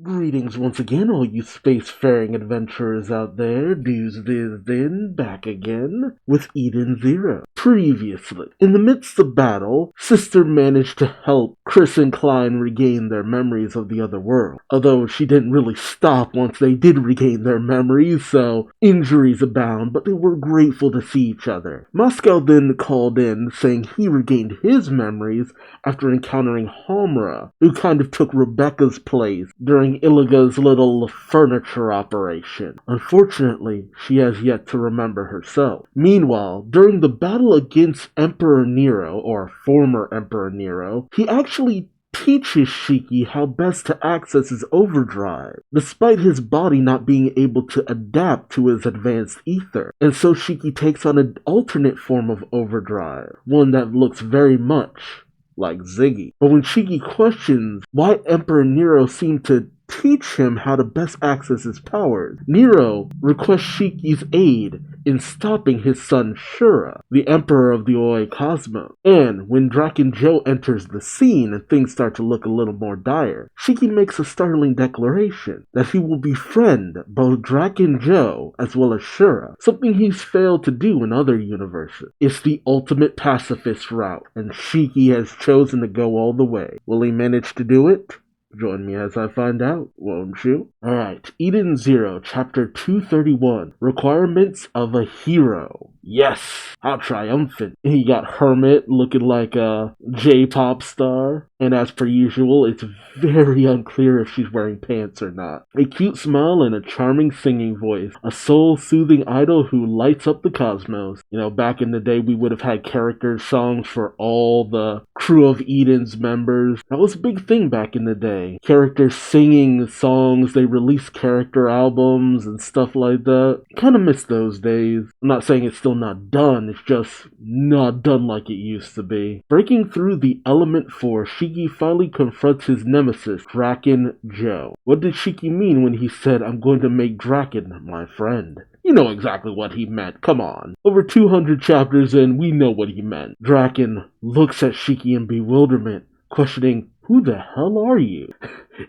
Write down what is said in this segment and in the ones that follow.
Greetings once again, all you spacefaring adventurers out there. Duuz-Diz-Din back again with Eden Zero. Previously, in the midst of battle, Sister managed to help Chris and Klein regain their memories of the other world. Although she didn't really stop once they did regain their memories, so injuries abound, but they were grateful to see each other. Moscow then called in, saying he regained his memories after encountering Homra, who kind of took Rebecca's place during Illiga's little furniture operation. Unfortunately, she has yet to remember herself. Meanwhile, during the battle against Emperor Nero, or former Emperor Nero, he actually teaches Shiki how best to access his overdrive, despite his body not being able to adapt to his advanced ether. And so Shiki takes on an alternate form of overdrive, one that looks very much like Ziggy. But when Shiki questions why Emperor Nero seemed to teach him how to best access his powers, Nero requests Shiki's aid in stopping his son Shura, the Emperor of the Oi Cosmos. And when Draken Joe enters the scene and things start to look a little more dire, Shiki makes a startling declaration that he will befriend both Draken Joe as well as Shura, something he's failed to do in other universes. It's the ultimate pacifist route, and Shiki has chosen to go all the way. Will he manage to do it? Join me as I find out, won't you? Alright, Eden Zero, Chapter 231, Requirements of a Hero. Yes! How triumphant. He got Hermit looking like a J-pop star, and as per usual, it's very unclear if she's wearing pants or not. A cute smile and a charming singing voice, a soul-soothing idol who lights up the cosmos. You know, back in the day, we would have had character songs for all the crew of Eden's members. That was a big thing back in the day. Characters singing songs, they released character albums and stuff like that. Kind of miss those days. I'm not saying it's still not done, it's just not done like it used to be. Breaking through the Element 4, Shiki finally confronts his nemesis, Draken Joe. What did Shiki mean when he said, "I'm going to make Draken my friend"? You know exactly what he meant, come on. Over 200 chapters in, we know what he meant. Draken looks at Shiki in bewilderment, questioning, "Who the hell are you?"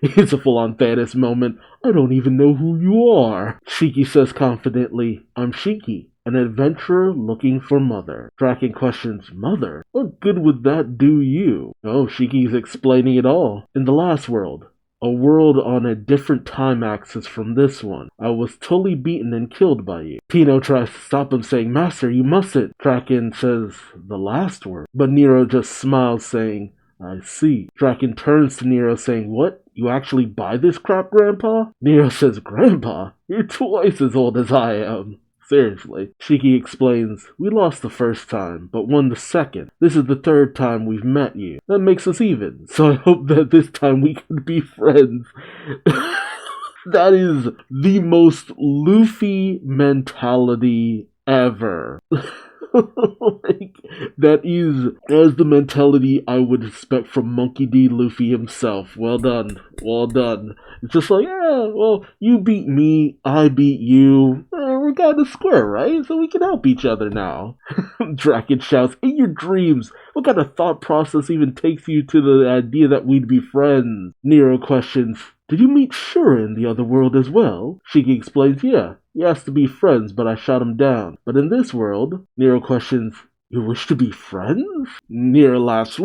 It's a full-on Thanos moment. "I don't even know who you are." Shiki says confidently, "I'm Shiki, an adventurer looking for mother." Draken questions, "Mother? What good would that do you?" Oh, Shiki's explaining it all. "In the last world, a world on a different time axis from this one, I was totally beaten and killed by you." Pino tries to stop him, saying, "Master, you mustn't." Draken says, "The last world." But Nero just smiles, saying, "I see." Draken turns to Nero, saying, "What? You actually buy this crap, Grandpa?" Nero says, "Grandpa? You're twice as old as I am." Seriously. Shiki explains, "We lost the first time, but won the second. This is the third time we've met you. That makes us even, so I hope that this time we can be friends." That is the most Luffy mentality ever. Like, that is as the mentality I would expect from Monkey D. Luffy himself. Well done. Well done. It's just like, yeah, well, you beat me, I beat you. We're kind of square, right? So we can help each other now. Draken shouts, "In your dreams, what kind of thought process even takes you to the idea that we'd be friends?" Nero questions, "Did you meet Shura in the other world as well?" Shiki explains, "Yeah, he asked to be friends, but I shot him down. But in this world," Nero questions, "You wish to be friends?" Nero laughs,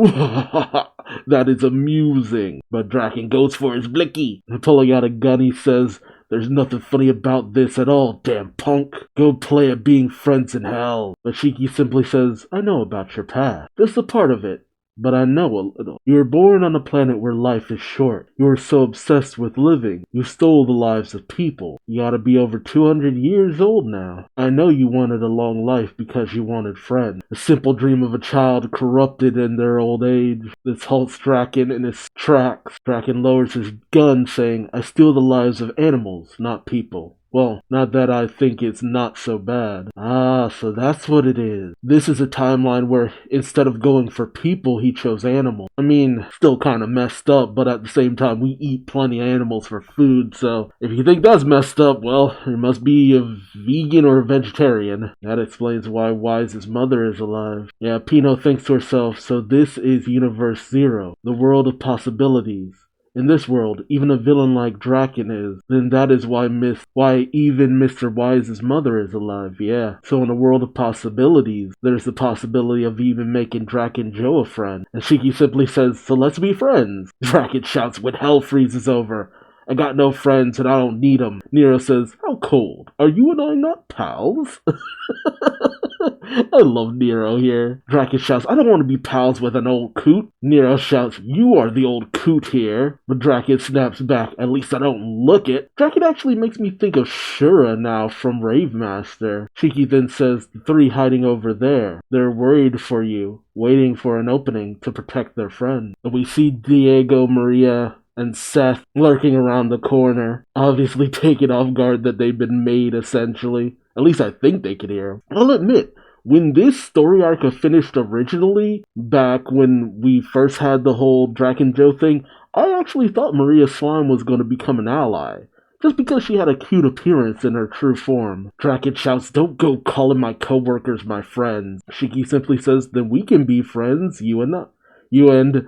"That is amusing." But Draken goes for his blicky. And pulling out a gun, he says, "There's nothing funny about this at all, damn punk. Go play at being friends in hell." But Shiki simply says, "I know about your past. Just a part of it. But I know a little. You were born on a planet where life is short. You were so obsessed with living, you stole the lives of people. You ought to be over 200 years old now. I know you wanted a long life because you wanted friends. The simple dream of a child corrupted in their old age." This halts Draken in his tracks. Draken lowers his gun, saying, "I steal the lives of animals, not people. Well, not that I think it's not so bad." Ah, so that's what it is. This is a timeline where instead of going for people, he chose animals. I mean, still kind of messed up, but at the same time, we eat plenty of animals for food, so if you think that's messed up, well, you must be a vegan or a vegetarian. That explains why Wise's mother is alive. Yeah, Pino thinks to herself, so this is Universe Zero, the world of possibilities. in this world, even a villain like Draken is, then that is why even Mr. Wise's mother is alive, yeah. So in a world of possibilities, there's the possibility of even making Draken Joe a friend. And Shiki simply says, so let's be friends. Draken shouts when hell freezes over. I got no friends and I don't need them. Nero says, how cold? Are you and I not pals? I love Nero here. Draken shouts, I don't want to be pals with an old coot. Nero shouts, you are the old coot here. But Draken snaps back, at least I don't look it. Draken actually makes me think of Shura now from Rave Master. Shiki then says, the three hiding over there. They're worried for you, waiting for an opening to protect their friend. And we see Diego, Maria, and Seth lurking around the corner, obviously taken off guard that they've been made, essentially. At least I think they could hear him. I'll admit, when this story arc finished originally, back when we first had the whole Draken Joe thing, I actually thought Maria Slime was going to become an ally. Just because she had a cute appearance in her true form. Draken shouts, don't go calling my coworkers my friends. Shiki simply says, then we can be friends, you and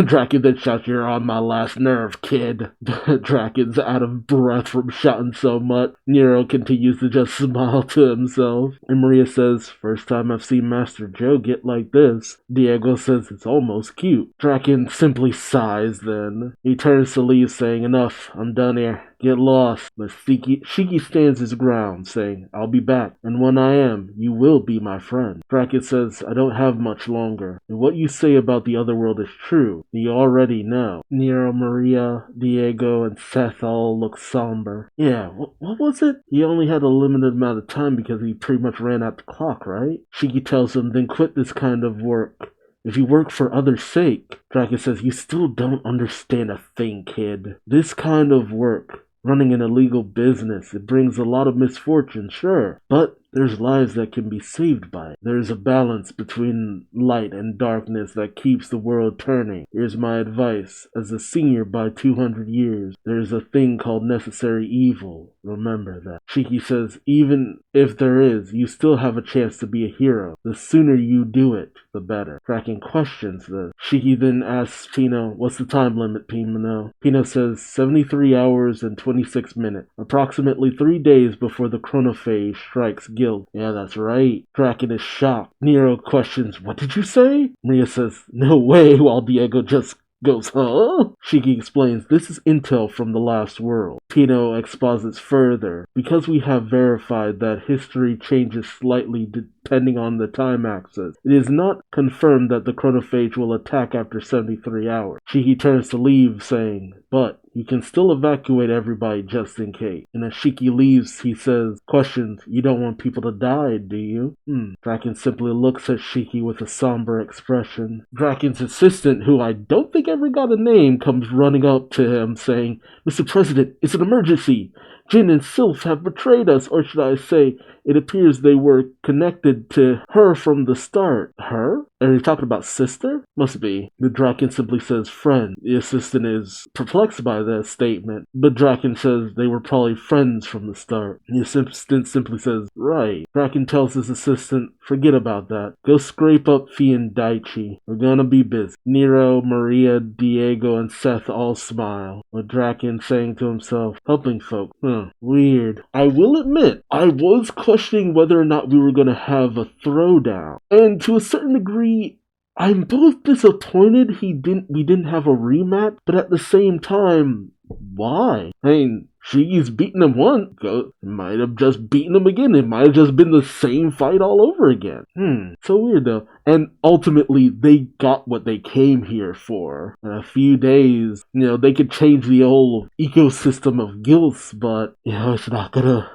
Draken then shouts, you're on my last nerve, kid. Draken's out of breath from shouting so much. Nero continues to just smile to himself. And Maria says, first time I've seen Master Joe get like this. Diego says, it's almost cute. Draken simply sighs then. He turns to leave saying, enough, I'm done here. Get lost. But Shiki stands his ground, saying, I'll be back. And when I am, you will be my friend. Draken says, I don't have much longer. And what you say about the other world is true. You already know. Nero, Maria, Diego, and Seth all look somber. Yeah, what was it? He only had a limited amount of time because he pretty much ran out the clock, right? Shiki tells him, then quit this kind of work. If you work for others' sake. Draken says, you still don't understand a thing, kid. This kind of work, running an illegal business, it brings a lot of misfortune, sure. But there's lives that can be saved by it. There's a balance between light and darkness that keeps the world turning. Here's my advice. As a senior by 200 years, there's a thing called necessary evil. Remember that. Shiki says, even if there is, you still have a chance to be a hero. The sooner you do it, the better. Draken questions this. Shiki then asks Pino, what's the time limit, Pino? Pino says, 73 hours and 26 minutes. Approximately 3 days before the chronophage strikes guild. Yeah, that's right. Draken is shocked. Nero questions, what did you say? Maria says, no way, while Diego just goes, huh? Shiki explains, this is intel from the last world. Pino exposits further. Because we have verified that history changes slightly depending on the time axis, it is not confirmed that the chronophage will attack after 73 hours. Shiki turns to leave, saying, but you can still evacuate everybody just in case. And as Shiki leaves, he says, questions, you don't want people to die, do you? Draken simply looks at Shiki with a somber expression. Draken's assistant, who I don't think ever got a name, comes running up to him saying, Mr. President, it's an emergency. Jin and Sylph have betrayed us, or should I say, it appears they were connected to her from the start. Her? Are you talking about sister? Must be. The Draken simply says friend. The assistant is perplexed by that statement, but Draken says they were probably friends from the start. The assistant simply says, right. Draken tells his assistant, forget about that. Go scrape up Fee and Daichi. We're gonna be busy. Nero, Maria, Diego, and Seth all smile, with Draken saying to himself, helping folk. Weird. I will admit, I was questioning whether or not we were gonna have a throwdown. And to a certain degree, I'm both disappointed we didn't have a rematch, but at the same time, why? I mean, Shigi's beaten him once. It might have just beaten him again. It might have just been the same fight all over again. So weird though. And ultimately, they got what they came here for. In a few days, they could change the whole ecosystem of guilds, but, it's not gonna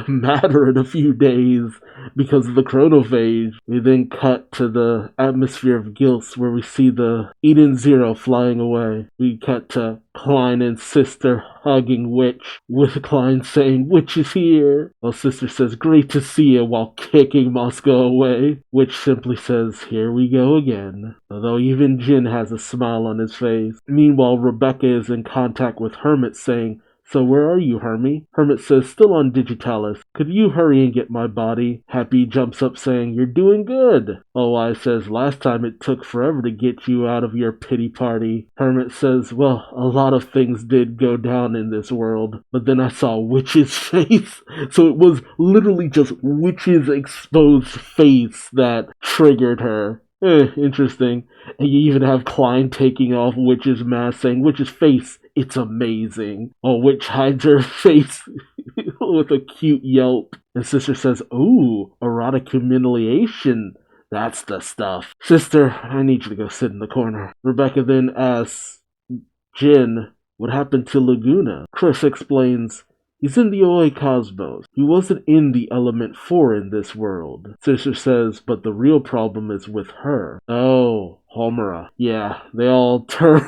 matter in a few days because of the chronophage. We then cut to the atmosphere of Gilts where we see the Eden Zero flying away. We cut to Klein and Sister hugging Witch, with Klein saying, Witch is here, while Sister says, great to see you, while kicking Moscow away. Witch simply says, here we go again, although even Jin has a smile on his face. Meanwhile, Rebecca is in contact with Hermit saying, So where are you, Hermie? Hermit says, still on Digitalis. Could you hurry and get my body? Happy jumps up saying, you're doing good. OI says, last time it took forever to get you out of your pity party. Hermit says, well, a lot of things did go down in this world, but then I saw Witch's face. So it was literally just Witch's exposed face that triggered her. Interesting. And you even have Klein taking off Witch's mask saying, Witch's face, it's amazing. Oh, Witch hides her face with a cute yelp. And Sister says, ooh, erotic humiliation. That's the stuff. Sister, I need you to go sit in the corner. Rebecca then asks Jin, what happened to Laguna? Chris explains, he's in the Oi cosmos. He wasn't in the element 4 in this world. Sister says, but the real problem is with her. Oh, Homura. Yeah, they all turn.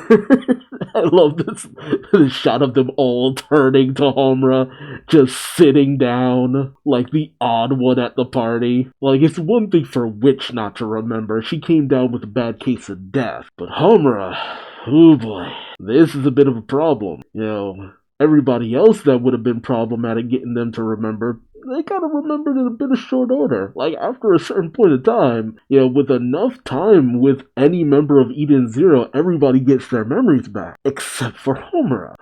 I love this shot of them all turning to Homura, just sitting down like the odd one at the party. Like, it's one thing for Witch not to remember. She came down with a bad case of death. But Homura, oh boy, this is a bit of a problem. Everybody else that would have been problematic getting them to remember, they kind of remembered in a bit of short order. Like, after a certain point of time, with enough time with any member of Eden Zero, everybody gets their memories back. Except for Homura.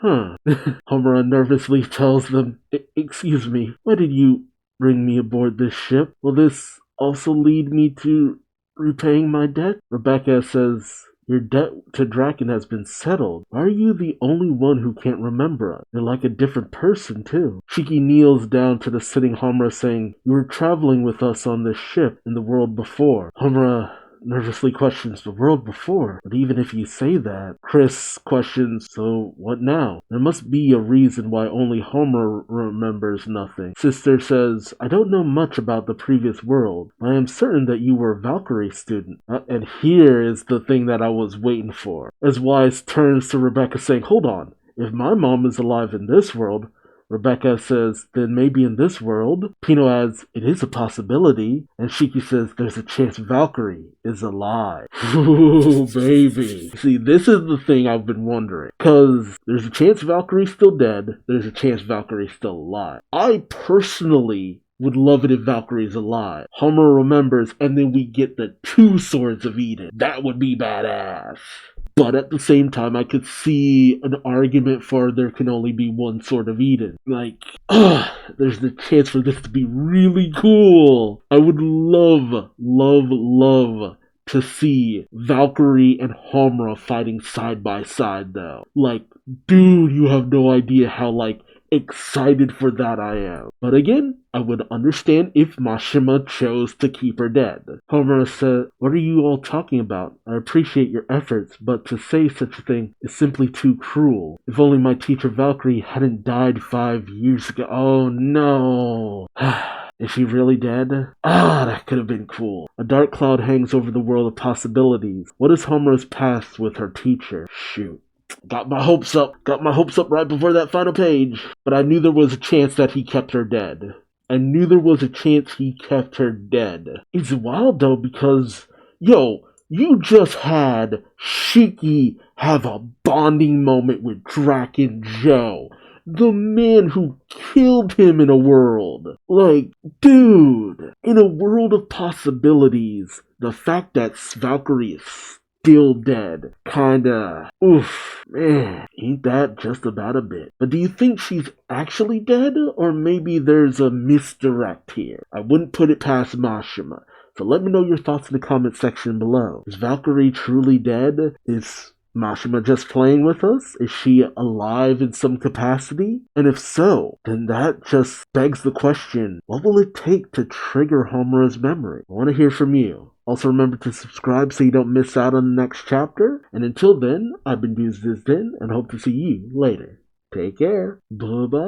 Homura nervously tells them, excuse me, why did you bring me aboard this ship? Will this also lead me to repaying my debt? Rebecca says, your debt to Draken has been settled. Why are you the only one who can't remember us? You're like a different person, too. Shiki kneels down to the sitting Homura saying, you were traveling with us on this ship in the world before. Homura nervously questions, the world before? But even if you say that, Chris questions, so what now? There must be a reason why only Homer remembers nothing. Sister says, I don't know much about the previous world, but I am certain that you were a Valkyrie student. And here is the thing that I was waiting for. As Wise turns to Rebecca saying, hold on, if my mom is alive in this world, Rebecca says, then maybe in this world. Pino adds, it is a possibility. And Shiki says, there's a chance Valkyrie is alive. Ooh, baby. See, this is the thing I've been wondering. Because there's a chance Valkyrie's still dead. There's a chance Valkyrie's still alive. I personally would love it if Valkyrie's alive. Homer remembers, and then we get the 2 Swords of Eden. That would be badass. But at the same time, I could see an argument for there can only be 1 Sword of Eden. Like, there's the chance for this to be really cool. I would love, love, love to see Valkyrie and Homura fighting side by side, though. Like, dude, you have no idea how, excited for that I am. But again, I would understand if Mashima chose to keep her dead. Homura said, what are you all talking about? I appreciate your efforts, but to say such a thing is simply too cruel. If only my teacher Valkyrie hadn't died 5 years ago. Oh no. Is she really dead? That could have been cool. A dark cloud hangs over the world of possibilities. What is Homura's past with her teacher? Shoot. Got my hopes up right before that final page. But I knew there was a chance that he kept her dead. It's wild though because, you just had Shiki have a bonding moment with Draken Joe. The man who killed him in a world. Like, dude, in a world of possibilities, the fact that Valkyrie is still dead. Kinda, oof, man, ain't that just about a bit. But do you think she's actually dead? Or maybe there's a misdirect here? I wouldn't put it past Mashima. So let me know your thoughts in the comment section below. Is Valkyrie truly dead? Is Mashima just playing with us? Is she alive in some capacity? And if so, then that just begs the question, what will it take to trigger Homura's memory? I want to hear from you. Also remember to subscribe so you don't miss out on the next chapter. And until then, I've been Duuz-Diz-Din and hope to see you later. Take care. Bye-bye.